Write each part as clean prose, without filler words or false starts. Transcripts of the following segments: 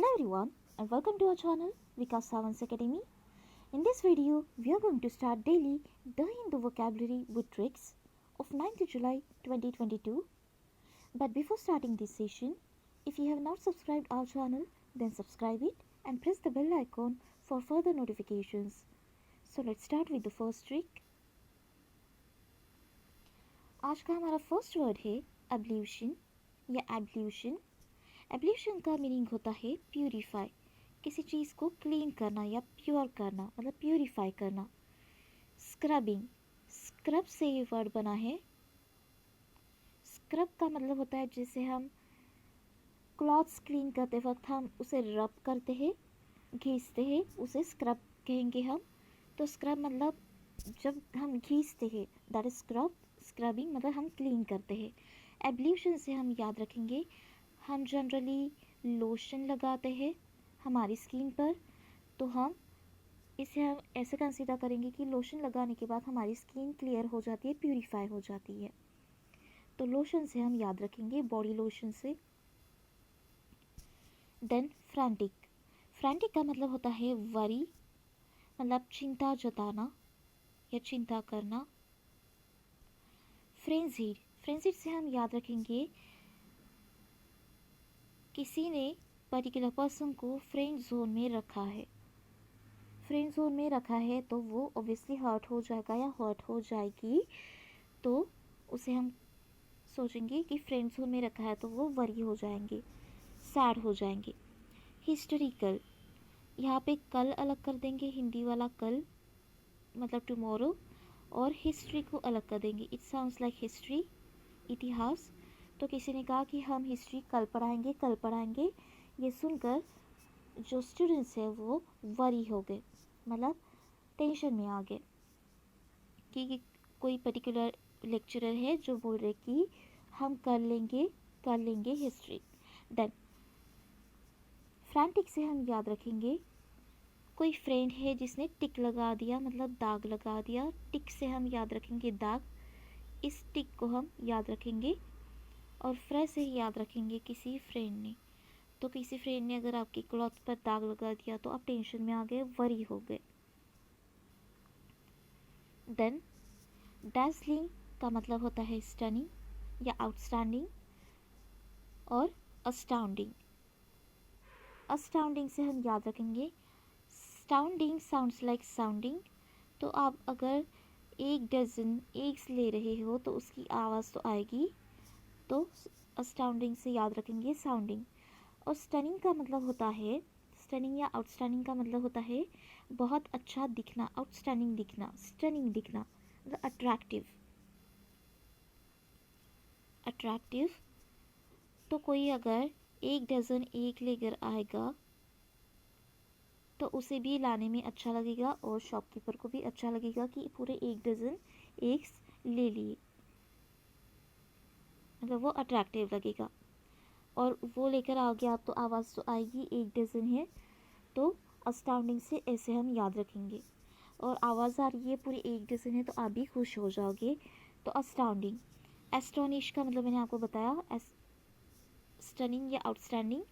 Hello everyone and welcome to our channel Vikas Savans Academy. In this video, we are going to start daily the Hindu vocabulary with tricks of 9th July 2022. But before starting this session, if you have not subscribed our channel, then subscribe it and press the bell icon for further notifications. So let's start with the first trick. आज का हमारा first word है ablution या ablution. Ablution का meaning होता है purify, किसी चीज़ को क्लीन करना या प्योर करना, मतलब प्यूरीफाई करना. स्क्रबिंग, स्क्रब से ये वर्ड बना है. स्क्रब का मतलब होता है जैसे हम क्लॉथ्स क्लीन करते वक्त हम उसे रब करते हैं, घीसते हैं, उसे स्क्रब कहेंगे हम. तो स्क्रब मतलब जब हम घीसते हैं, दैट इज स्क्रब. स्क्रबिंग मतलब हम क्लीन करते हैं. एब्ल्यूशन से हम याद रखेंगे, हम जनरली लोशन लगाते हैं हमारी स्किन पर, तो हम इसे हम ऐसे कंसीडर करेंगे कि लोशन लगाने के बाद हमारी स्किन क्लियर हो जाती है, प्यूरीफाई हो जाती है. तो लोशन से हम याद रखेंगे, बॉडी लोशन से. Then frantic. फ्रैंटिक का मतलब होता है वरी, मतलब चिंता जताना या चिंता करना. फ्रेंजीड, फ्रेंजीड से हम याद रखेंगे किसी ने पर्टिकुलर पर्सन को फ्रेंड जोन में रखा है. फ्रेंड जोन में रखा है तो वो ऑब्वियसली हर्ट हो जाएगा या हर्ट हो जाएगी, तो उसे हम सोचेंगे कि फ्रेंड जोन में रखा है तो वो वरी हो जाएंगे, सैड हो जाएंगे. हिस्टोरिकल, यहाँ पे कल अलग कर देंगे, हिंदी वाला कल मतलब टुमारो, और हिस्ट्री को अलग कर देंगे. इट साउंड्स लाइक हिस्ट्री, इतिहास. तो किसी ने कहा कि हम हिस्ट्री कल पढ़ाएंगे, ये सुनकर जो स्टूडेंट्स हैं वो वरी हो गए, मतलब टेंशन में आ गए कि कोई पर्टिकुलर लेक्चरर है जो बोल रहे कि हम कर लेंगे हिस्ट्री. देन फ्रैंटिक से हम याद रखेंगे कोई फ्रेंड है जिसने टिक लगा दिया, मतलब दाग लगा दिया. टिक से हम याद रखेंगे दाग, इस टिक को हम याद रखेंगे. और फ्रे से ही याद रखेंगे किसी फ्रेंड ने. तो किसी फ्रेंड ने अगर आपकी क्लॉथ पर दाग लगा दिया तो आप टेंशन में आ गए, वरी हो गए. देन डैज़लिंग का मतलब होता है स्टनिंग या आउटस्टैंडिंग. और अस्टाउंडिंग, अस्टाउंडिंग से हम याद रखेंगे स्टाउंडिंग साउंड्स लाइक साउंडिंग. तो आप अगर 1 डज़न एग्स ले रहे हो तो उसकी आवाज़ तो आएगी, तो अस्टाउंडिंग से याद रखेंगे साउंडिंग. और स्टनिंग का मतलब होता है, स्टनिंग या आउटस्टैंडिंग का मतलब होता है बहुत अच्छा दिखना, आउटस्टैंडिंग दिखना, स्टनिंग दिखना, मतलब अट्रैक्टिव. अट्रैक्टिव. तो कोई अगर 1 डज़न एग लेकर आएगा तो उसे भी लाने में अच्छा लगेगा और शॉपकीपर को भी अच्छा लगेगा कि पूरे 1 डज़न एग्स ले लिए, मतलब वो अट्रैक्टिव लगेगा. और वो लेकर आओगे आप तो आवाज़ तो आएगी, 1 डज़न है. तो अस्टाउंडिंग से ऐसे हम याद रखेंगे. और आवाज़ आ रही है, पूरी 1 डज़न है, तो आप भी खुश हो जाओगे. तो अस्टाउंडिंग. एस्टोनिश का मतलब मैंने आपको बताया, स्टनिंग या आउटस्टैंडिंग.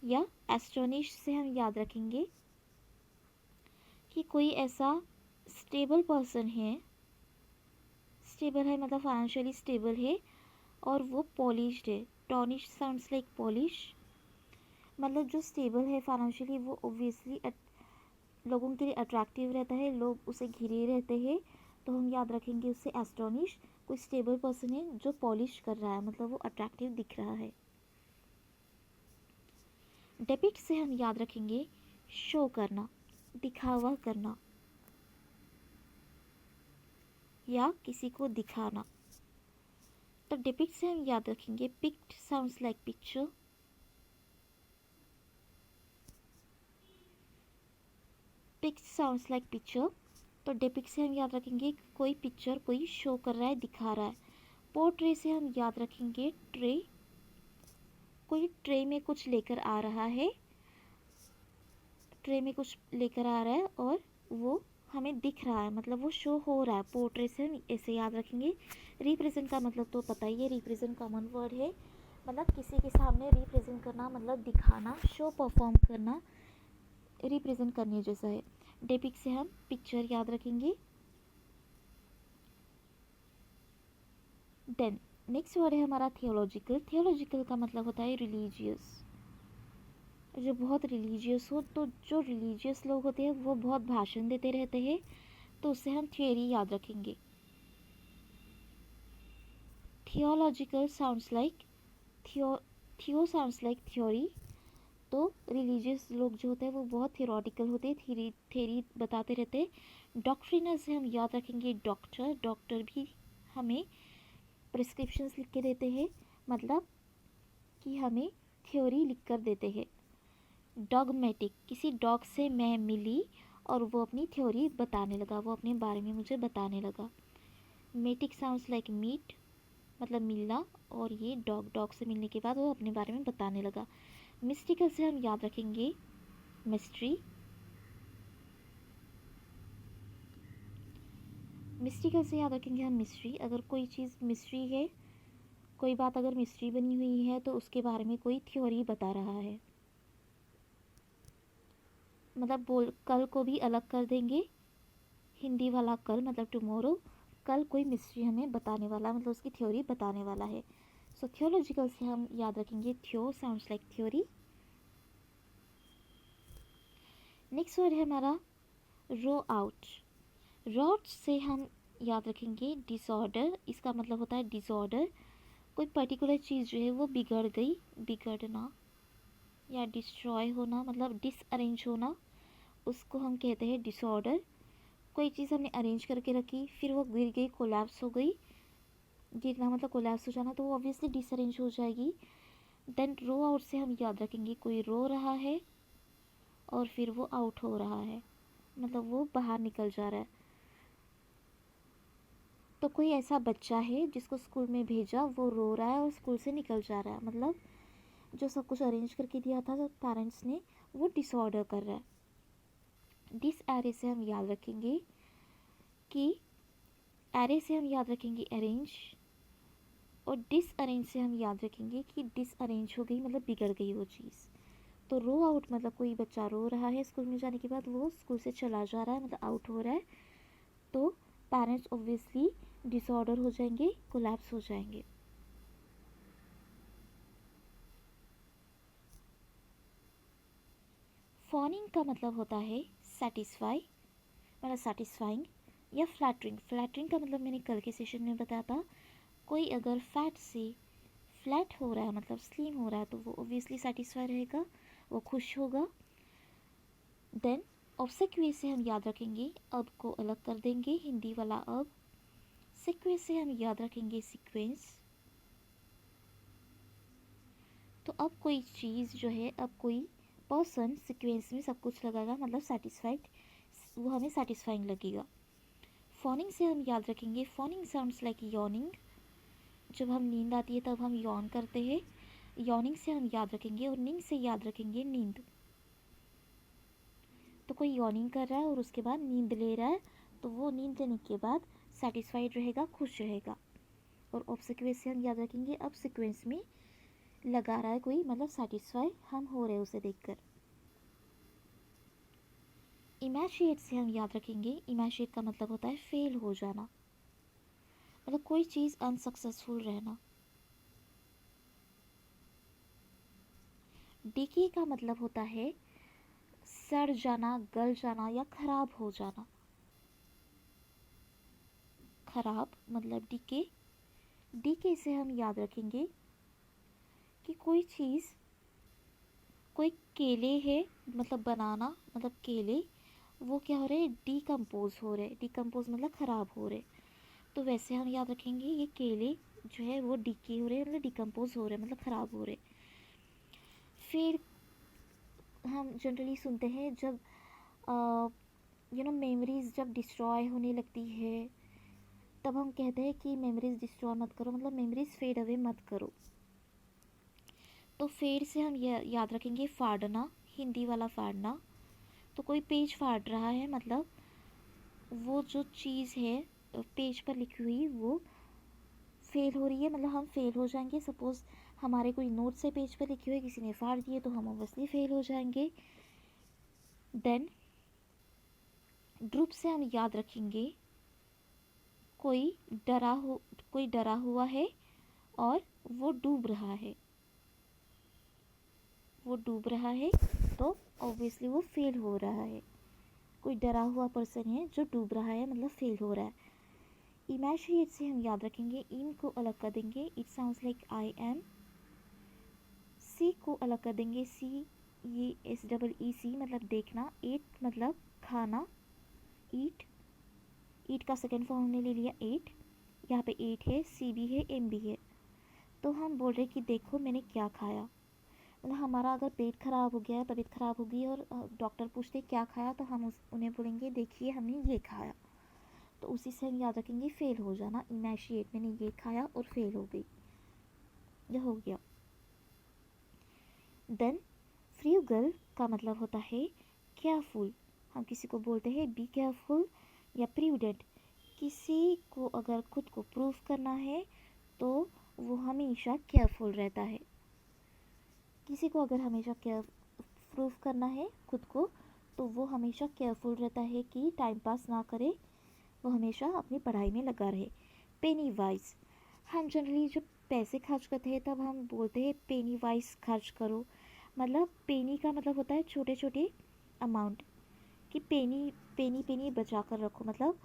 या एस्टोनिश से हम याद रखेंगे कि कोई ऐसा स्टेबल पर्सन है, स्टेबल है मतलब फाइनेंशियली स्टेबल है, और वो पॉलिश्ड है. टॉनिश साउंड्स लाइक पॉलिश, मतलब जो स्टेबल है फाइनेंशियली वो ऑब्वियसली लोगों के लिए अट्रैक्टिव रहता है, लोग उसे घिरे रहते हैं, तो हम याद रखेंगे उससे एस्टोनिश. कोई स्टेबल पर्सन है जो पॉलिश कर रहा है, मतलब वो अट्रैक्टिव दिख रहा है. डेपिक्ट से हम याद रखेंगे शो करना, दिखावा करना या किसी को दिखाना. तो डिपिक्ट से हम याद रखेंगे picked sounds like picture. Picked sounds like picture. तो डिपिक्ट से हम याद रखेंगे कोई पिक्चर कोई शो कर रहा है, दिखा रहा है. पोर्ट्रे से हम याद रखेंगे ट्रे, कोई ट्रे में कुछ लेकर आ रहा है, ट्रे में कुछ लेकर आ रहा है और वो हमें दिख रहा है, मतलब वो शो हो रहा है. पोर्ट्रे से हम ऐसे याद रखेंगे. रिप्रेजेंट का मतलब तो पता ही है, रिप्रेजेंट कॉमन वर्ड है. मतलब किसी के सामने रिप्रेजेंट करना, मतलब दिखाना, शो परफॉर्म करना, रिप्रेजेंट करने जैसा है। डेपिक्ट से हम पिक्चर याद रखेंगे। देन नेक्स्ट वर्ड है हमारा थियोलॉजिकल। थियोलॉजिकल का मतलब होता है रिलीजियस, जो बहुत रिलीजियस हो। तो जो रिलीजियस लोग होते हैं वो बहुत भाषण देते रहते हैं, तो उससे हम थियोरी याद रखेंगे। थियोलॉजिकल साउंड्स लाइक थियो साउंड्स लाइक थ्योरी। तो रिलीजियस लोग जो होते हैं वो बहुत थियोरटिकल होते हैं, थेरी बताते रहते हैं। डॉक्ट्रिनल से हम याद रखेंगे डॉक्टर। डॉक्टर भी हमें प्रिस्क्रिप्शंस लिख के देते हैं, मतलब कि हमें थ्योरी लिख कर देते हैं। डॉगमेटिक, किसी डॉग से मैं मिली और वो अपनी थ्योरी बताने लगा, वो अपने बारे में मुझे बताने लगा। मेटिक साउंड्स लाइक मीट, मतलब मिलना, और ये डॉग, डॉग से मिलने के बाद वो अपने बारे में बताने लगा। मिस्टिकल से हम याद रखेंगे मिस्ट्री। मिस्टिकल से याद रखेंगे हम मिस्ट्री। अगर कोई चीज़ मिस्ट्री है, कोई बात अगर मिस्ट्री बनी हुई है, तो उसके बारे में कोई थ्योरी बता रहा है। मतलब बोल कल को भी अलग कर देंगे, हिंदी वाला कल मतलब टुमारो। कल कोई मिस्ट्री हमें बताने वाला, मतलब उसकी थ्योरी बताने वाला है। सो थियोलॉजिकल से हम याद रखेंगे थियो sounds like theory. Next word है हमारा रो आउट। रो आउट से हम याद रखेंगे डिसऑर्डर। इसका मतलब होता है डिसऑर्डर, कोई पर्टिकुलर चीज़ जो है वो बिगड़ गई, बिगड़ना या डिस्ट्रॉय होना, मतलब डिसअरेंज होना, उसको हम कहते हैं डिसऑर्डर। कोई चीज़ हमने अरेंज करके रखी, फिर वो गिर गई, कोलैप्स हो गई। गिरना मतलब कोलैप्स हो जाना, तो वो ऑब्वियसली डिसअरेंज हो जाएगी। देन रो आउट से हम याद रखेंगे कोई रो रहा है और फिर वो आउट हो रहा है, मतलब वो बाहर निकल जा रहा है। तो कोई ऐसा बच्चा है जिसको स्कूल में भेजा, वो रो रहा है और स्कूल से निकल जा रहा है, मतलब जो सब कुछ अरेंज करके दिया था तो पेरेंट्स ने, वो डिसऑर्डर कर रहा है। डिस एरे से हम याद रखेंगे कि, एरे से हम याद रखेंगे अरेंज, और डिसअरेंज से हम याद रखेंगे कि डिसअरेंज हो गई, मतलब बिगड़ गई वो चीज़। तो रो आउट मतलब कोई बच्चा रो रहा है स्कूल में जाने के बाद, वो स्कूल से चला जा रहा है, मतलब आउट हो रहा है, तो पेरेंट्स ऑब्वियसली डिसऑर्डर हो जाएंगे, कोलैप्स हो जाएंगे। फॉनिंग का मतलब होता है सेटिस्फाई, मतलब सेटिस्फाइंग, या फ्लैटरिंग। फ्लैटरिंग का मतलब मैंने कल के सेशन में बताया था, कोई अगर फैट से फ्लैट हो रहा है, मतलब स्लिम हो रहा है, तो वो ऑब्वियसली सेटिस्फाई रहेगा, वो खुश होगा। देन ऑब्सेक्यूज से हम याद रखेंगे अब को अलग कर देंगे, हिंदी वाला अब। सीक्वेंस से हम याद रखेंगे सीक्वेंस। तो अब कोई चीज़ जो है, अब कोई पर्सन सीक्वेंस में सब कुछ लगाएगा, मतलब सेटिस्फाइड, वो हमें सेटिस्फाइंग लगेगा। फॉनिंग से हम याद रखेंगे फॉनिंग साउंड्स लाइक यॉनिंग। जब हम नींद आती है तब हम यॉन करते हैं, यॉनिंग से हम याद रखेंगे, और नींद से याद रखेंगे नींद। तो कोई यॉनिंग कर रहा है और उसके बाद नींद ले रहा है, तो वो नींद लेने के बाद सेटिस्फाइड रहेगा, खुश रहेगा। और ऑब्सेक्वेंस से हम याद रखेंगे अब सीक्वेंस में लगा रहा है कोई, मतलब सेटिस्फाई हम हो रहे हैं उसे देखकर। इमेशिएट से हम याद रखेंगे, इमेशिएट का मतलब होता है फेल हो जाना, मतलब कोई चीज़ अनसक्सेसफुल रहना। डिके का मतलब होता है सड़ जाना, गल जाना, या खराब हो जाना। खराब मतलब डिके। डिके से हम याद रखेंगे कि कोई चीज़, कोई केले है, मतलब बनाना, मतलब केले, वो क्या हो रहे हैं, डिकम्पोज हो रहे हैं। डिकम्पोज मतलब ख़राब हो रहे। तो वैसे हम याद रखेंगे ये केले जो है वो डिके हो रहे हैं, मतलब डिकम्पोज हो रहे हैं, मतलब ख़राब हो रहे। फिर हम जनरली सुनते हैं जब मेमोरीज जब डिस्ट्रॉय होने लगती है, तब हम कहते हैं कि मेमोरीज डिस्ट्रॉय मत करो, मतलब मेमोरीज फेड अवे मत करो। तो फेड से हम याद रखेंगे फाड़ना, हिंदी वाला फाड़ना। तो कोई पेज फाड़ रहा है, मतलब वो जो चीज़ है पेज पर लिखी हुई वो फेल हो रही है, मतलब हम फेल हो जाएंगे। सपोज़ हमारे कोई नोट से पेज पर लिखे हुए किसी ने फाड़ दिए तो हम ऑब्वियसली फेल हो जाएंगे। देन ड्रूप से हम याद रखेंगे कोई डरा हुआ है और वो डूब रहा है, तो ऑब्वियसली वो फेल हो रहा है। कोई डरा हुआ पर्सन है जो डूब रहा है मतलब फेल हो रहा है। इमेजिनेट से हम याद रखेंगे, इन को अलग कर देंगे, it sounds like I am. C को अलग कर देंगे, सी ये SEEC मतलब देखना। एट मतलब खाना, ईट, ईट का सेकेंड फॉर्म हमने ले लिया एट। यहाँ पे एट है, सी भी है, एम भी है। तो हम बोल रहे कि देखो मैंने क्या खाया। मतलब हमारा अगर पेट खराब हो गया, तबीयत खराब हो गई और डॉक्टर पूछते क्या खाया, तो हम उन्हें बोलेंगे देखिए हमने ये खाया। तो उसी से हम याद रखेंगे फेल हो जाना। इमेजिनेट मैंने ये खाया और फेल हो गई, यह हो गया। देन फ्रूगल का मतलब होता है केयरफुल। हम किसी को बोलते हैं बी केयरफुल या प्रूडेंट। किसी को अगर खुद को प्रूव करना है तो वो हमेशा केयरफुल रहता है। किसी को अगर हमेशा प्रूव करना है खुद को तो वो हमेशा केयरफुल रहता है कि टाइम पास ना करे, वो हमेशा अपनी पढ़ाई में लगा रहे। पेनी वाइज, हम जनरली जब पैसे खर्च करते हैं तब हम बोलते हैं पेनी वाइज खर्च करो। मतलब पेनी का मतलब होता है छोटे छोटे अमाउंट, कि पेनी पेनी पेनी बचा कर रखो, मतलब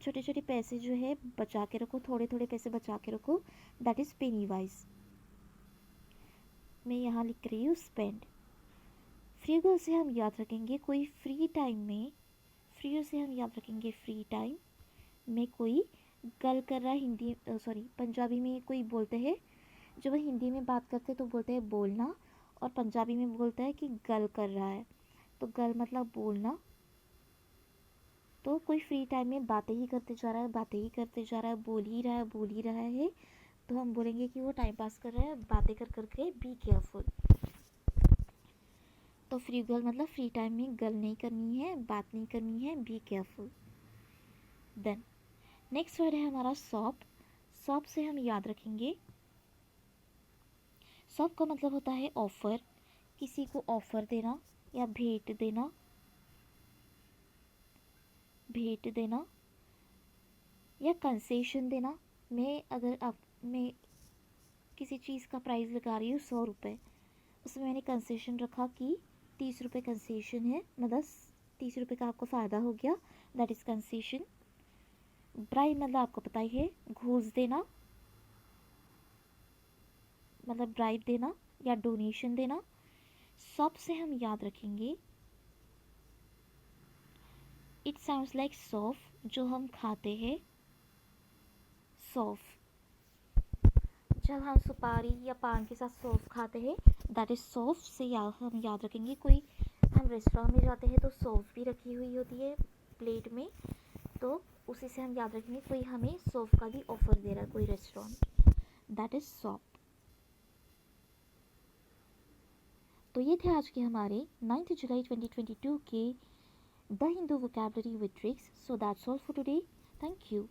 छोटे छोटे पैसे जो है बचा के रखो, थोड़े थोड़े पैसे बचा के रखो, दैट इज़ पेनी वाइज। मैं यहाँ लिख रही हूँ स्पेंड। फ्रीगल से हम याद रखेंगे कोई फ्री टाइम में, फ्री से हम याद रखेंगे फ्री टाइम में कोई गल कर रहा है। हिंदी सॉरी पंजाबी में कोई बोलते हैं, जो वह हिंदी में बात करते हैं तो बोलते हैं बोलना, और पंजाबी में बोलता है कि गल कर रहा है। तो गल मतलब बोलना। तो कोई फ्री टाइम में बातें ही करते जा रहा है, बातें ही करते जा रहा है, बोल ही रहा है, तो हम बोलेंगे कि वो टाइम पास कर रहा है बातें कर करके। Be careful. तो फ्रीगल मतलब फ्री टाइम में गल नहीं करनी है, बात नहीं करनी है, be careful. Then next word है हमारा सॉप। सॉप से हम याद रखेंगे, सॉप का मतलब होता है ऑफर। किसी को ऑफर देना या भेंट देना, या कंसेशन देना। मैं किसी चीज़ का प्राइस लगा रही हूँ 100 रुपये, उसमें मैंने कंसेशन रखा कि 30 रुपये कंसेशन है, मतलब 30 रुपये का आपको फ़ायदा हो गया, दैट इज़ कंसेशन। ब्राइब मतलब आपको पता ही है, घूस देना, मतलब ब्राइब देना या डोनेशन देना। सब से हम याद रखेंगे, इट साउंड्स लाइक सौफ, जो हम खाते हैं, सौफ। जब हम सुपारी या पान के साथ सौफ खाते हैं, दैट इज़ सौफ से हम याद रखेंगे। कोई हम रेस्टोरेंट में जाते हैं तो सौफ भी रखी हुई होती है प्लेट में, तो उसी से हम याद रखेंगे कोई हमें सौफ का भी ऑफर दे रहा है, कोई रेस्टोरेंट, दैट इज़ सौफ। तो ये थे आज के हमारे 9 जुलाई 2022 के the Hindu vocabulary with tricks. So that's all for today, thank you.